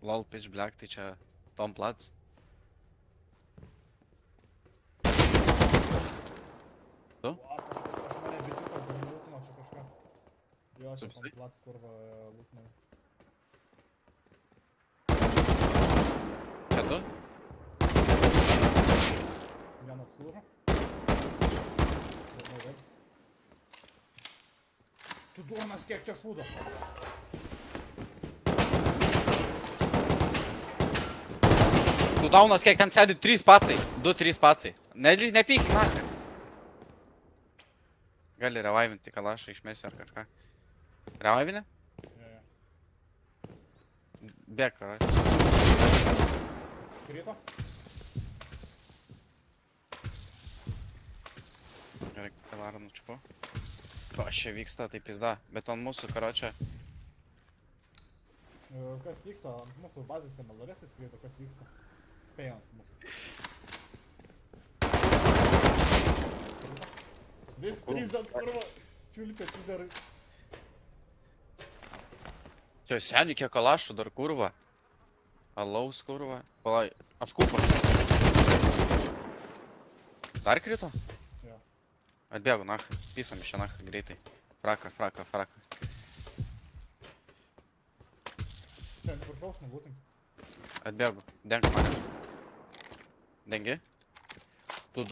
Lol, pitch black, tai čia Tom Platz. Tu? Aš mane bičiukas, dar lūtino čia kažką. Jo, čia Subsai? tam plats kurva lūtinau. Čia tu? Vienas lūžo. Tu duonas kiek čia šūdo. Tu daunas kiek ten sėdi 3 pacai. 2-3 pacai. Nepyk, nakai. Gali revaivinti kalašą išmesi ar kažką. Revaivinė? Jo. Bėk, karai. Krito. Gerai, kalarą nučiupu. Kas čia vyksta, tai pizda. Bet ant mūsų, karočią. Kas vyksta ant mūsų bazėse, Malaresis krito, kas vyksta? Spėjo ant mūsų. Vis 3 ant kurva. Čiulpė, tu dar... Čia seniai kiek kalašų dar kurva. Alaus kurva. Palai, aš kurva. Dar krito? Jo. Atbėgu, nachai. Pisam iš čia nachai greitai. Fraka. Čia ant viršaus nugūtim. Atbėgu. Denk mane. Dengi?